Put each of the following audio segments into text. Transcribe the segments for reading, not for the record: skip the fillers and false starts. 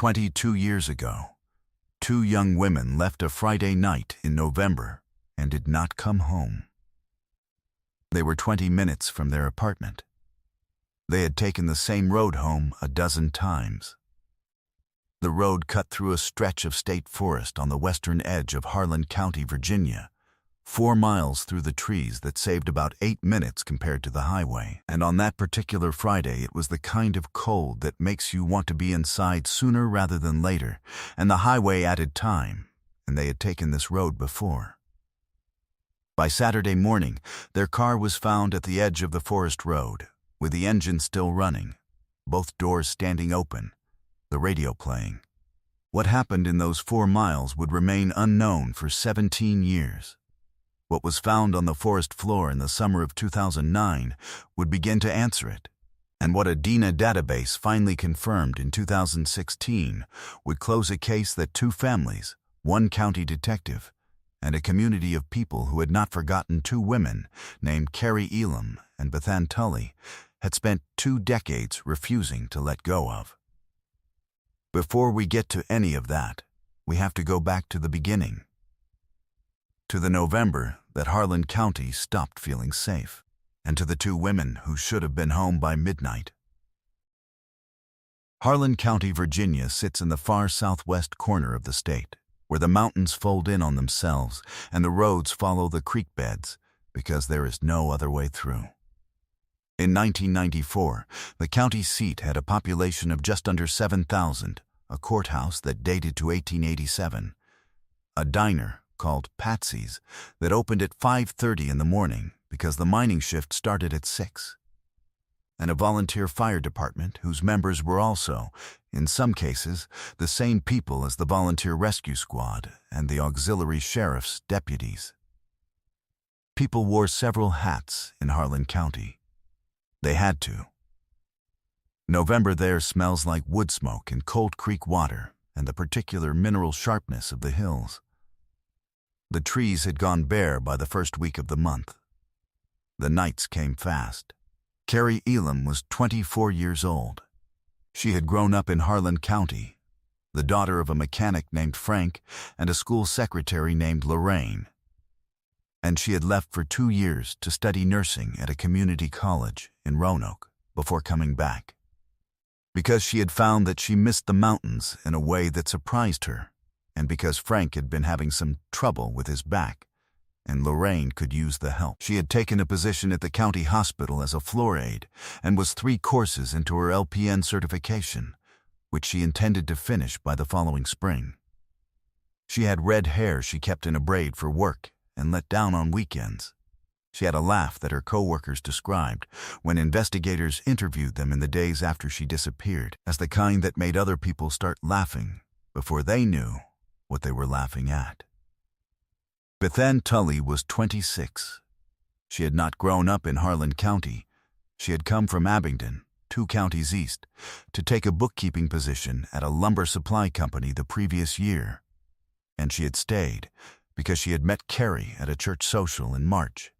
22 years ago, two young women left a Friday night in November and did not come home. They were 20 minutes from their apartment. They had taken the same road home a dozen times. The road cut through a stretch of state forest on the western edge of Harlan County, Virginia, 4 miles through the trees that saved about 8 minutes compared to the highway. And on that particular Friday, it was the kind of cold that makes you want to be inside sooner rather than later, and the highway added time, and they had taken this road before. By Saturday morning, their car was found at the edge of the forest road, with the engine still running, both doors standing open, the radio playing. What happened in those 4 miles would remain unknown for 17 years. What was found on the forest floor in the summer of 2009 would begin to answer it, and what a DNA database finally confirmed in 2016 would close a case that 2 families, 1 county detective, and a community of people who had not forgotten 2 women named Carrie Elam and Bethan Tully had spent 2 decades refusing to let go of. Before we get to any of that, we have to go back to the beginning, to the November that Harlan County stopped feeling safe, and to the 2 women who should have been home by midnight. Harlan County, Virginia sits in the far southwest corner of the state, where the mountains fold in on themselves and the roads follow the creek beds because there is no other way through. In 1994, the county seat had a population of just under 7,000, a courthouse that dated to 1887, a diner called Patsy's that opened at 5:30 in the morning because the mining shift started at 6, and a volunteer fire department whose members were also, in some cases, the same people as the volunteer rescue squad and the auxiliary sheriff's deputies. People wore several hats in Harlan County. They had to. November there smells like wood smoke and Cold Creek water and the particular mineral sharpness of the hills. The trees had gone bare by the first week of the month. The nights came fast. Carrie Elam was 24 years old. She had grown up in Harlan County, the daughter of a mechanic named Frank and a school secretary named Lorraine. And she had left for 2 years to study nursing at a community college in Roanoke before coming back, because she had found that she missed the mountains in a way that surprised her, and because Frank had been having some trouble with his back, and Lorraine could use the help. She had taken a position at the county hospital as a floor aide and was 3 courses into her LPN certification, which she intended to finish by the following spring. She had red hair she kept in a braid for work and let down on weekends. She had a laugh that her co-workers described when investigators interviewed them in the days after she disappeared as the kind that made other people start laughing before they knew what they were laughing at. Bethan Tully was 26. She had not grown up in Harlan County. She had come from Abingdon, 2 counties east, to take a bookkeeping position at a lumber supply company the previous year. And she had stayed because she had met Carrie at a church social in March.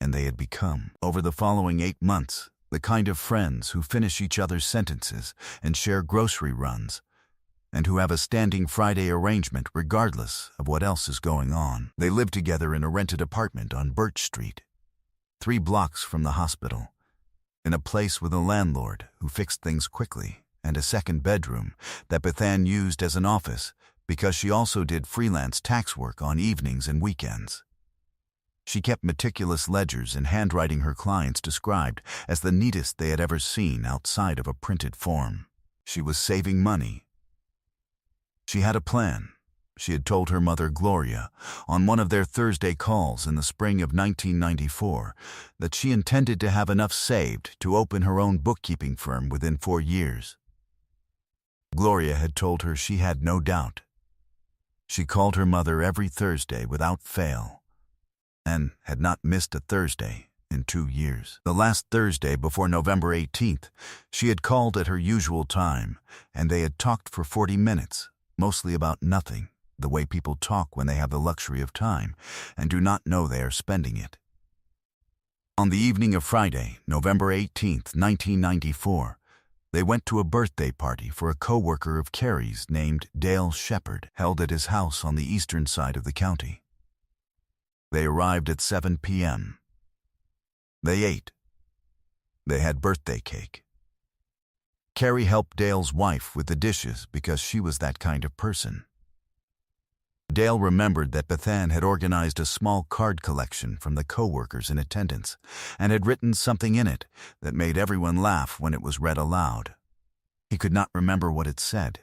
And they had become, over the following 8 months, the kind of friends who finish each other's sentences and share grocery runs, and who have a standing Friday arrangement regardless of what else is going on. They lived together in a rented apartment on Birch Street, 3 blocks from the hospital, in a place with a landlord who fixed things quickly and a second bedroom that Bethan used as an office because she also did freelance tax work on evenings and weekends. She kept meticulous ledgers and handwriting her clients described as the neatest they had ever seen outside of a printed form. She was saving money. She had a plan. She had told her mother, Gloria, on one of their Thursday calls in the spring of 1994, that she intended to have enough saved to open her own bookkeeping firm within 4 years. Gloria had told her she had no doubt. She called her mother every Thursday without fail, and had not missed a Thursday in 2 years. The last Thursday before November 18th, she had called at her usual time, and they had talked for 40 minutes, mostly about nothing, the way people talk when they have the luxury of time and do not know they are spending it. On the evening of Friday, November 18th, 1994, They went to a birthday party for a co-worker of Carrie's named Dale Shepard, held at his house on the eastern side of the county. They arrived at 7 p.m. They ate. They had birthday cake. Carrie helped Dale's wife with the dishes because she was that kind of person. Dale remembered that Bethan had organized a small card collection from the co-workers in attendance and had written something in it that made everyone laugh when it was read aloud. He could not remember what it said.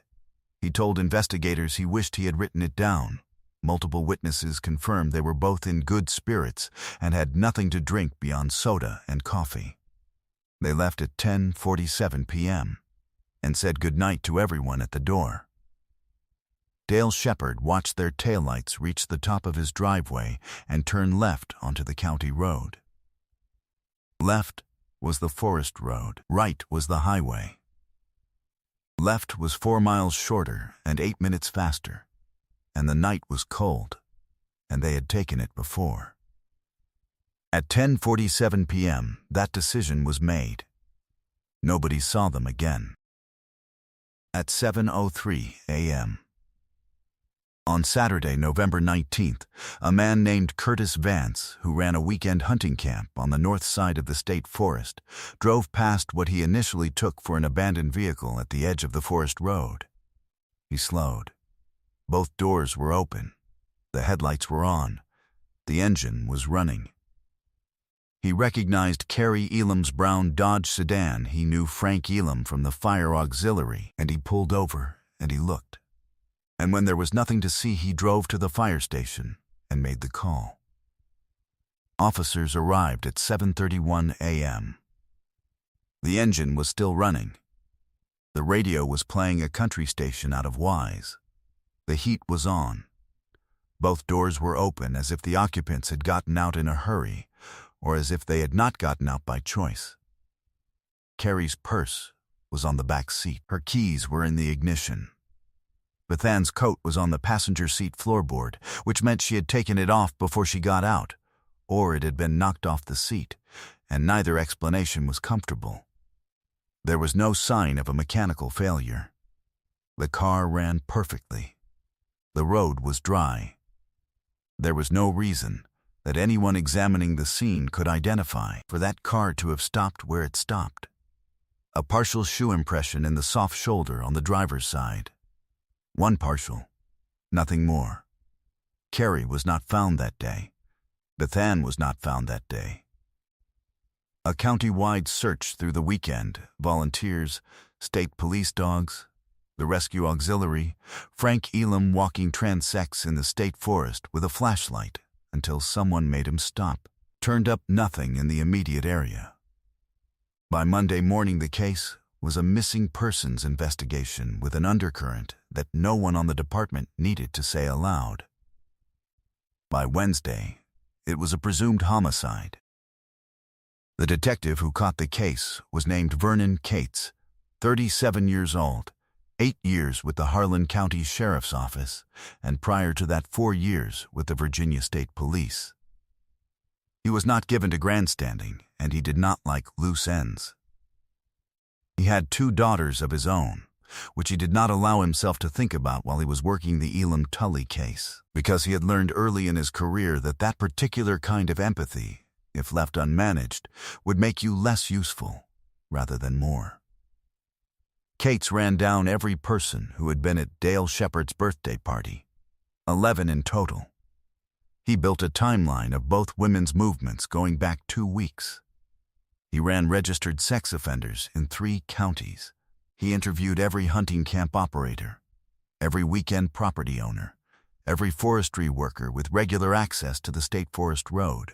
He told investigators he wished he had written it down. Multiple witnesses confirmed they were both in good spirits and had nothing to drink beyond soda and coffee. They left at 10:47 p.m. and said goodnight to everyone at the door. Dale Shepard watched their taillights reach the top of his driveway and turn left onto the county road. Left was the forest road, right was the highway. Left was 4 miles shorter and 8 minutes faster, and the night was cold, and they had taken it before. At 10:47 p.m., that decision was made. Nobody saw them again. At 7:03 a.m. On Saturday, November 19th, a man named Curtis Vance, who ran a weekend hunting camp on the north side of the state forest, drove past what he initially took for an abandoned vehicle at the edge of the forest road. He slowed. Both doors were open. The headlights were on. The engine was running. He recognized Carrie Elam's brown Dodge sedan. He knew Frank Elam from the fire auxiliary, and he pulled over and he looked. And when there was nothing to see, he drove to the fire station and made the call. Officers arrived at 7:31 a.m. The engine was still running. The radio was playing a country station out of Wise. The heat was on. Both doors were open, as if the occupants had gotten out in a hurry, or as if they had not gotten out by choice. Carrie's purse was on the back seat. Her keys were in the ignition. Bethan's coat was on the passenger seat floorboard, which meant she had taken it off before she got out, or it had been knocked off the seat, and neither explanation was comfortable. There was no sign of a mechanical failure. The car ran perfectly. The road was dry. There was no reason that anyone examining the scene could identify for that car to have stopped where it stopped. A partial shoe impression in the soft shoulder on the driver's side. One partial, nothing more. Carrie was not found that day. Bethan was not found that day. A county-wide search through the weekend, volunteers, state police dogs, the rescue auxiliary, Frank Elam walking transects in the state forest with a flashlight until someone made him stop, turned up nothing in the immediate area. By Monday morning, the case was a missing persons investigation with an undercurrent that no one on the department needed to say aloud. By Wednesday, it was a presumed homicide. The detective who caught the case was named Vernon Cates, 37 years old, 8 years with the Harlan County Sheriff's Office, and prior to that 4 years with the Virginia State Police. He was not given to grandstanding, and he did not like loose ends. He had 2 daughters of his own, which he did not allow himself to think about while he was working the Elam Tully case, because he had learned early in his career that that particular kind of empathy, if left unmanaged, would make you less useful rather than more. Cates ran down every person who had been at Dale Shepard's birthday party, 11 in total. He built a timeline of both women's movements going back 2 weeks. He ran registered sex offenders in 3 counties. He interviewed every hunting camp operator, every weekend property owner, every forestry worker with regular access to the state forest road.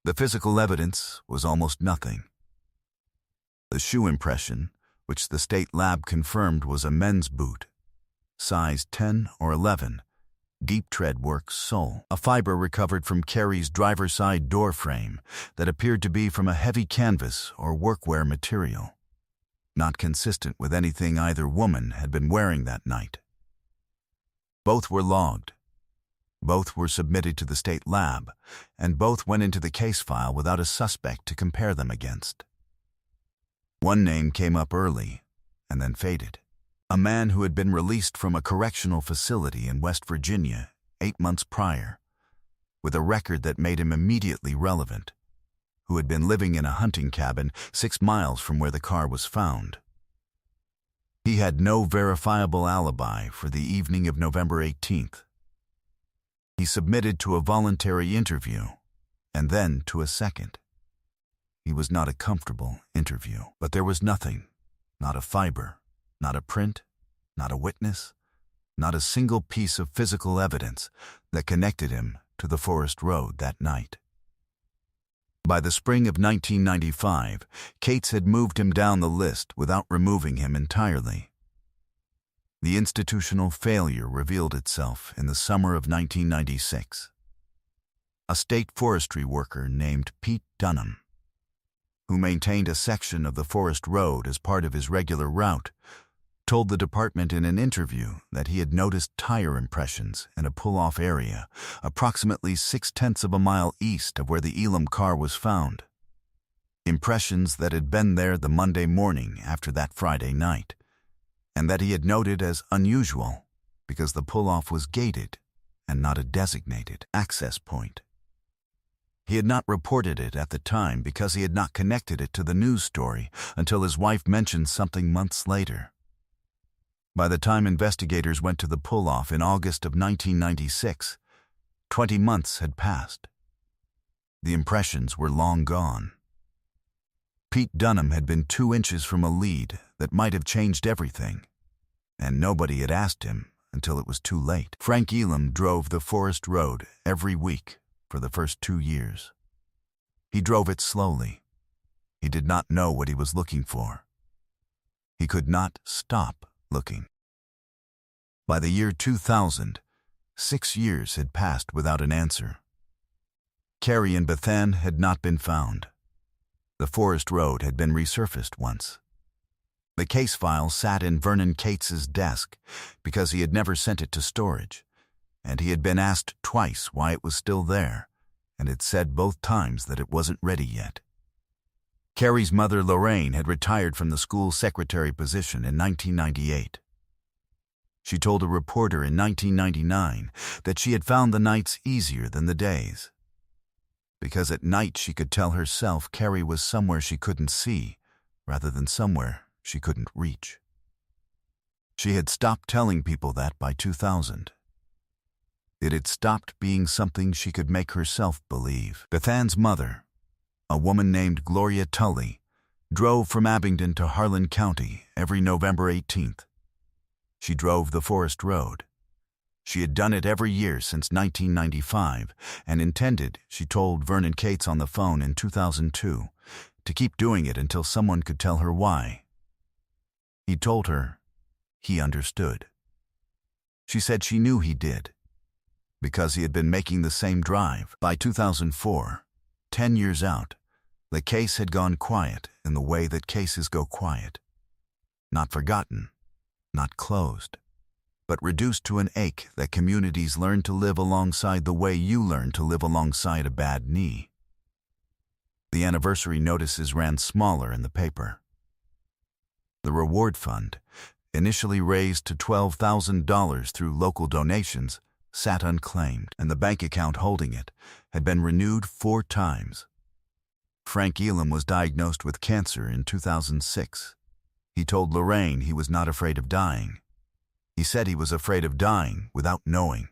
The physical evidence was almost nothing. The shoe impression, which the state lab confirmed was a men's boot, size 10 or 11, deep tread work sole, a fiber recovered from Carrie's driver's side door frame that appeared to be from a heavy canvas or workwear material, not consistent with anything either woman had been wearing that night. Both were logged. Both were submitted to the state lab, and both went into the case file without a suspect to compare them against. One name came up early and then faded. A man who had been released from a correctional facility in West Virginia 8 months prior, with a record that made him immediately relevant, who had been living in a hunting cabin 6 miles from where the car was found. He had no verifiable alibi for the evening of November 18th. He submitted to a voluntary interview, and then to a second. He was not a comfortable interview, but there was nothing, not a fiber, not a print, not a witness, not a single piece of physical evidence that connected him to the Forest Road that night. By the spring of 1995, Cates had moved him down the list without removing him entirely. The institutional failure revealed itself in the summer of 1996. A state forestry worker named Pete Dunham, who maintained a section of the Forest Road as part of his regular route, told the department in an interview that he had noticed tire impressions in a pull-off area approximately 0.6 of a mile east of where the Elam car was found. Impressions that had been there the Monday morning after that Friday night, and that he had noted as unusual because the pull-off was gated and not a designated access point. He had not reported it at the time because he had not connected it to the news story until his wife mentioned something months later. By the time investigators went to the pull-off in August of 1996, 20 months had passed. The impressions were long gone. Pete Dunham had been 2 inches from a lead that might have changed everything, and nobody had asked him until it was too late. Frank Elam drove the Forest Road every week for the first 2 years. He drove it slowly. He did not know what he was looking for. He could not stop looking. By the year 2000, 6 years had passed without an answer. Carrie and Bethan had not been found. The Forest Road had been resurfaced once. The case file sat in Vernon Cates's desk because he had never sent it to storage, and he had been asked twice why it was still there, and had said both times that it wasn't ready yet. Carrie's mother, Lorraine, had retired from the school secretary position in 1998. She told a reporter in 1999 that she had found the nights easier than the days, because at night she could tell herself Carrie was somewhere she couldn't see rather than somewhere she couldn't reach. She had stopped telling people that by 2000. It had stopped being something she could make herself believe. Bethan's mother, a woman named Gloria Tully, drove from Abingdon to Harlan County every November 18th. She drove the Forest Road. She had done it every year since 1995 and intended, she told Vernon Cates on the phone in 2002, to keep doing it until someone could tell her why. He told her he understood. She said she knew he did, because he had been making the same drive. By 2004, 10 years out, the case had gone quiet in the way that cases go quiet. Not forgotten, not closed, but reduced to an ache that communities learn to live alongside the way you learn to live alongside a bad knee. The anniversary notices ran smaller in the paper. The reward fund, initially raised to $12,000 through local donations, sat unclaimed, and the bank account holding it had been renewed 4 times. Frank Elam was diagnosed with cancer in 2006. He told Lorraine he was not afraid of dying. He said he was afraid of dying without knowing.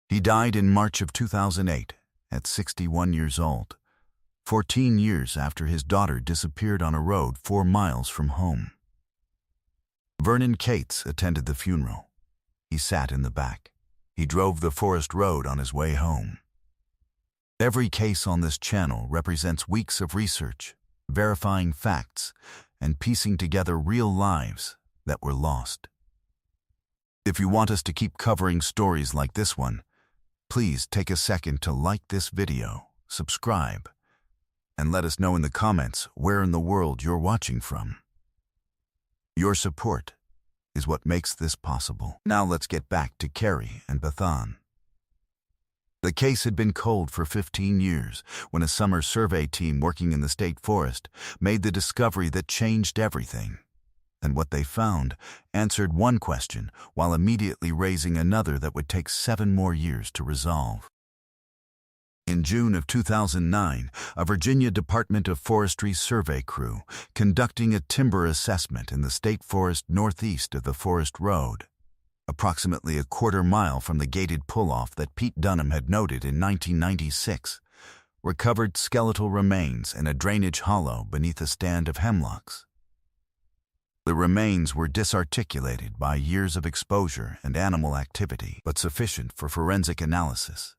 He died in March of 2008 at 61 years old, 14 years after his daughter disappeared on a road 4 miles from home. Vernon Cates attended the funeral. He sat in the back. He drove the Forest Road on his way home. Every case on this channel represents weeks of research, verifying facts, and piecing together real lives that were lost. If you want us to keep covering stories like this one, please take a second to like this video, subscribe, and let us know in the comments where in the world you're watching from. Your support is what makes this possible. Now let's get back to Carrie and Bethan. The case had been cold for 15 years when a summer survey team working in the state forest made the discovery that changed everything. And what they found answered one question while immediately raising another that would take 7 more years to resolve. In June of 2009, a Virginia Department of Forestry survey crew conducting a timber assessment in the state forest northeast of the Forest Road, approximately a quarter-mile from the gated pull-off that Pete Dunham had noted in 1996, recovered skeletal remains in a drainage hollow beneath a stand of hemlocks. The remains were disarticulated by years of exposure and animal activity, but sufficient for forensic analysis.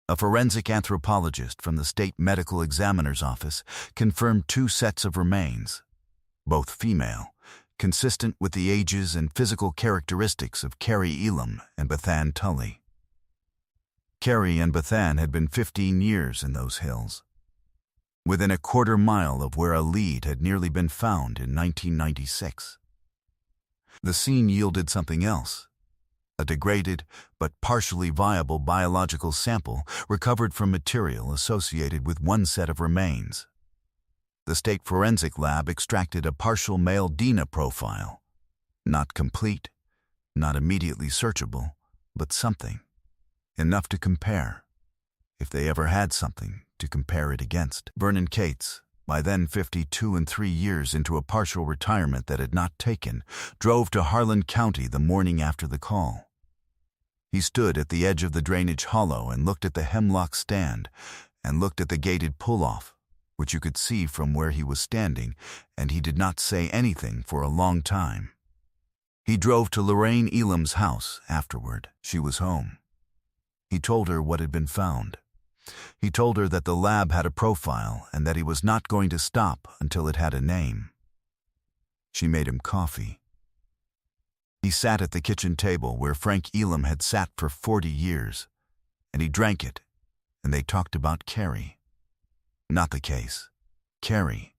A forensic anthropologist from the State Medical Examiner's Office confirmed 2 sets of remains, both female, consistent with the ages and physical characteristics of Carrie Elam and Bethan Tully. Carrie and Bethan had been 15 years in those hills, within a quarter-mile of where a lead had nearly been found in 1996. The scene yielded something else. A degraded but partially viable biological sample recovered from material associated with one set of remains. The state forensic lab extracted a partial male DNA profile. Not complete, not immediately searchable, but something. Enough to compare, if they ever had something to compare it against. Vernon Cates, by then 52 and 3 years into a partial retirement that had not taken, drove to Harlan County the morning after the call. He stood at the edge of the drainage hollow and looked at the hemlock stand and looked at the gated pull-off, which you could see from where he was standing, and he did not say anything for a long time. He drove to Lorraine Elam's house afterward. She was home. He told her what had been found. He told her that the lab had a profile and that he was not going to stop until it had a name. She made him coffee. He sat at the kitchen table where Frank Elam had sat for 40 years, and he drank it, and they talked about Carrie. Not the case. Carrie.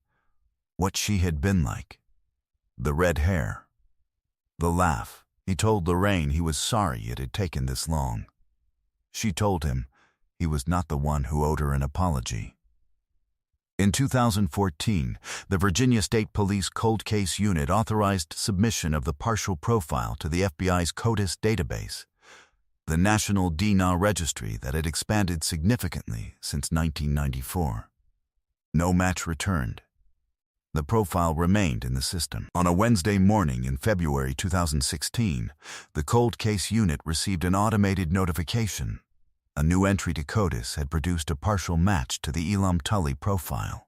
What she had been like. The red hair. The laugh. He told Lorraine he was sorry it had taken this long. She told him he was not the one who owed her an apology. In 2014, the Virginia State Police Cold Case Unit authorized submission of the partial profile to the FBI's CODIS database, the national DNA registry that had expanded significantly since 1994. No match returned. The profile remained in the system. On a Wednesday morning in February 2016, the Cold Case Unit received an automated notification. A new entry to CODIS had produced a partial match to the Elam Tully profile.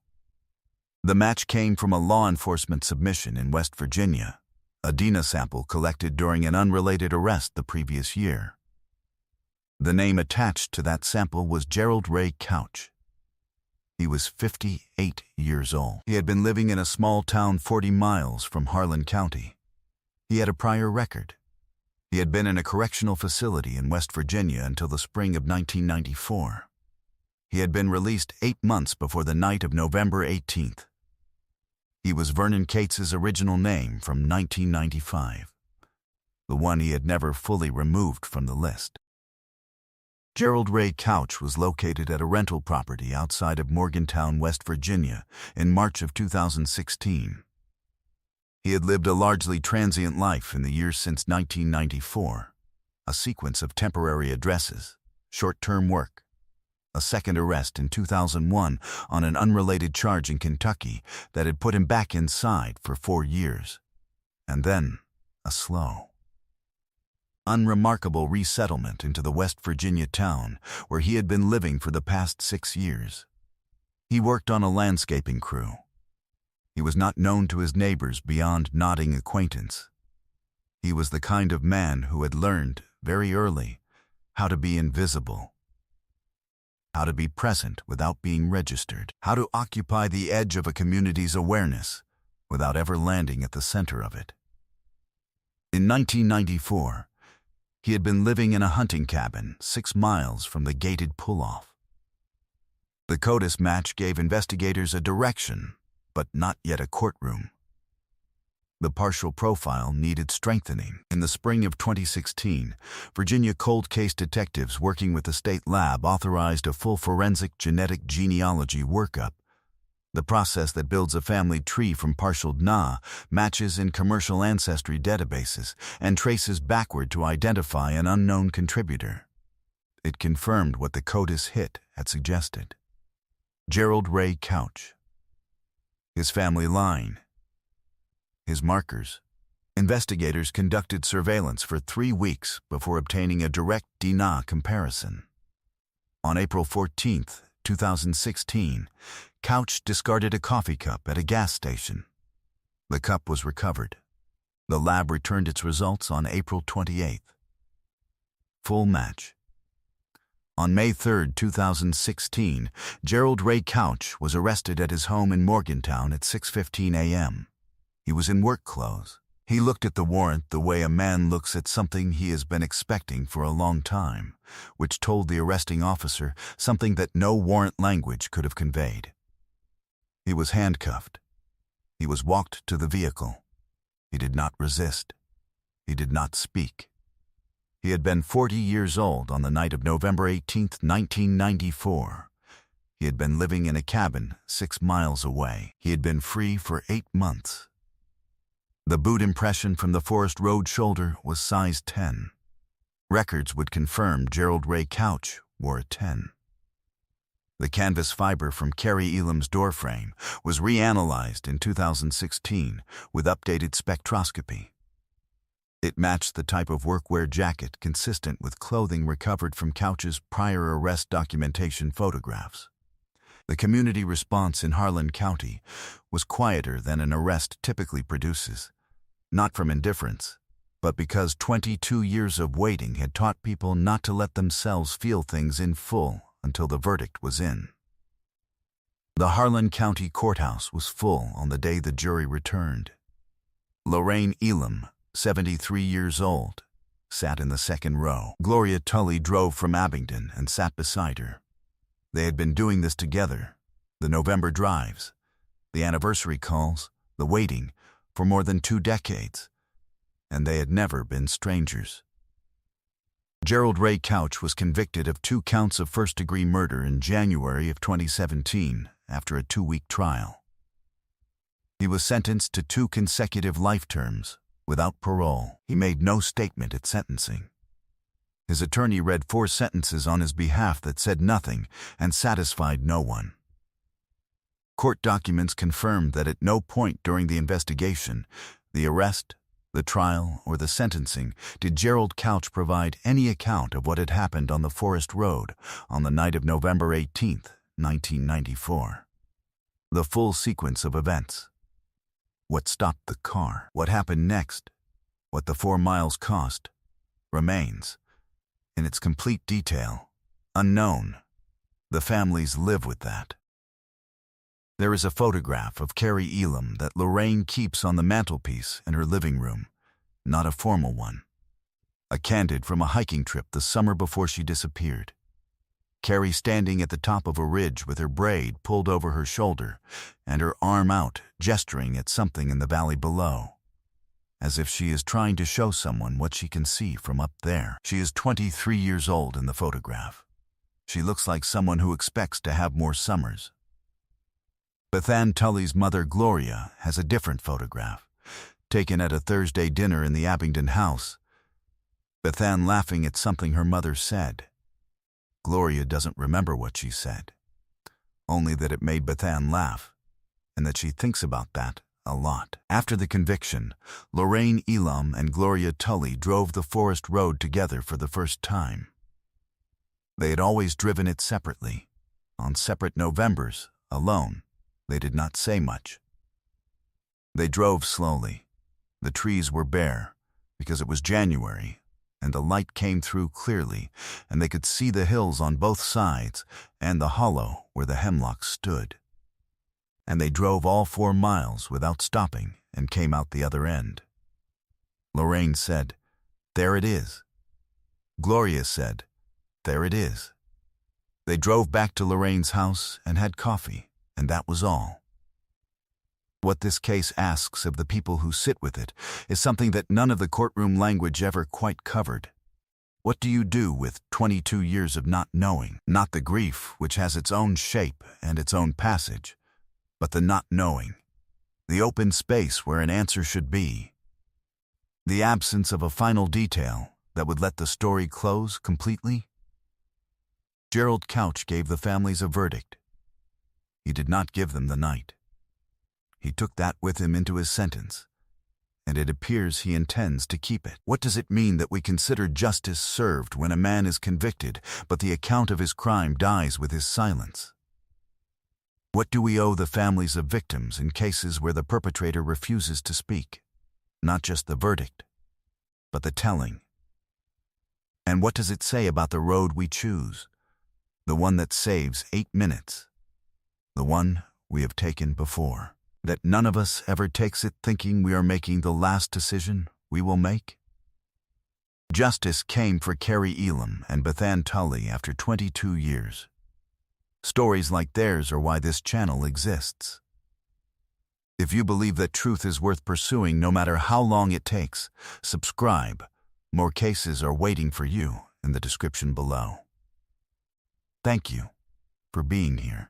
The match came from a law enforcement submission in West Virginia, a DNA sample collected during an unrelated arrest the previous year. The name attached to that sample was Gerald Ray Couch. He was 58 years old. He had been living in a small town 40 miles from Harlan County. He had a prior record. He had been in a correctional facility in West Virginia until the spring of 1994. He had been released 8 months before the night of November 18th. He was Vernon Cates's original name from 1995, the one he had never fully removed from the list. Gerald Ray Couch was located at a rental property outside of Morgantown, West Virginia, in March of 2016. He had lived a largely transient life in the years since 1994, a sequence of temporary addresses, short-term work, a second arrest in 2001 on an unrelated charge in Kentucky that had put him back inside for 4 years, and then a slow, unremarkable resettlement into the West Virginia town where he had been living for the past 6 years. He worked on a landscaping crew. He was not known to his neighbors beyond nodding acquaintance. He was the kind of man who had learned, very early, how to be invisible, how to be present without being registered, how to occupy the edge of a community's awareness without ever landing at the center of it. In 1994, he had been living in a hunting cabin 6 miles from the gated pull-off. The CODIS match gave investigators a direction, but not yet a courtroom. The partial profile needed strengthening. In the spring of 2016, Virginia cold case detectives working with the state lab authorized a full forensic genetic genealogy workup. The process that builds a family tree from partial DNA matches in commercial ancestry databases and traces backward to identify an unknown contributor. It confirmed what the CODIS hit had suggested. Gerald Ray Couch. His family line. His markers. Investigators conducted surveillance for 3 weeks before obtaining a direct DNA comparison. On April 14, 2016, Couch discarded a coffee cup at a gas station. The cup was recovered. The lab returned its results on April 28. Full match. On May 3, 2016, Gerald Ray Couch was arrested at his home in Morgantown at 6:15 a.m. He was in work clothes. He looked at the warrant the way a man looks at something he has been expecting for a long time, which told the arresting officer something that no warrant language could have conveyed. He was handcuffed. He was walked to the vehicle. He did not resist. He did not speak. He had been 40 years old on the night of November 18, 1994. He had been living in a cabin 6 miles away. He had been free for 8 months. The boot impression from the Forest Road shoulder was size 10. Records would confirm Gerald Ray Couch wore a 10. The canvas fiber from Carrie Elam's doorframe was reanalyzed in 2016 with updated spectroscopy. It matched the type of workwear jacket consistent with clothing recovered from Couch's prior arrest documentation photographs. The community response in Harlan County was quieter than an arrest typically produces, not from indifference, but because 22 years of waiting had taught people not to let themselves feel things in full until the verdict was in. The Harlan County Courthouse was full on the day the jury returned. Lorraine Elam, 73 years old, sat in the second row. Gloria Tully drove from Abingdon and sat beside her. They had been doing this together, the November drives, the anniversary calls, the waiting, for more than 2 decades, and they had never been strangers. Gerald Ray Couch was convicted of 2 counts of first-degree murder in January of 2017 after a 2-week trial. He was sentenced to 2 consecutive life terms without parole. He made no statement at sentencing. His attorney read 4 sentences on his behalf that said nothing and satisfied no one. Court documents confirmed that at no point during the investigation, the arrest, the trial, or the sentencing did Gerald Couch provide any account of what had happened on the Forest Road on the night of November 18, 1994. The full sequence of events. What stopped the car, what happened next, what the 4 miles cost, remains, in its complete detail, unknown. The families live with that. There is a photograph of Carrie Elam that Lorraine keeps on the mantelpiece in her living room, not a formal one. A candid from a hiking trip the summer before she disappeared. Carrie standing at the top of a ridge with her braid pulled over her shoulder and her arm out, gesturing at something in the valley below, as if she is trying to show someone what she can see from up there. She is 23 years old in the photograph. She looks like someone who expects to have more summers. Bethann Tully's mother, Gloria, has a different photograph, taken at a Thursday dinner in the Abingdon house. Bethann laughing at something her mother said. Gloria doesn't remember what she said, only that it made Bethann laugh, and that she thinks about that a lot. After the conviction, Lorraine Elam and Gloria Tully drove the Forest Road together for the first time. They had always driven it separately, on separate Novembers, alone. They did not say much. They drove slowly. The trees were bare, because it was January, and the light came through clearly, and they could see the hills on both sides and the hollow where the hemlocks stood. And they drove all 4 miles without stopping and came out the other end. Lorraine said, "There it is." Gloria said, "There it is." They drove back to Lorraine's house and had coffee, and that was all. What this case asks of the people who sit with it is something that none of the courtroom language ever quite covered. What do you do with 22 years of not knowing? Not the grief, which has its own shape and its own passage, but the not knowing, the open space where an answer should be, the absence of a final detail that would let the story close completely. Gerald Couch gave the families a verdict. He did not give them the night. He took that with him into his sentence, and it appears he intends to keep it. What does it mean that we consider justice served when a man is convicted, but the account of his crime dies with his silence? What do we owe the families of victims in cases where the perpetrator refuses to speak? Not just the verdict, but the telling. And what does it say about the road we choose? The one that saves 8 minutes. The one we have taken before. That none of us ever takes it thinking we are making the last decision we will make? Justice came for Carrie Elam and Bethan Tully after 22 years. Stories like theirs are why this channel exists. If you believe that truth is worth pursuing no matter how long it takes, subscribe. More cases are waiting for you in the description below. Thank you for being here.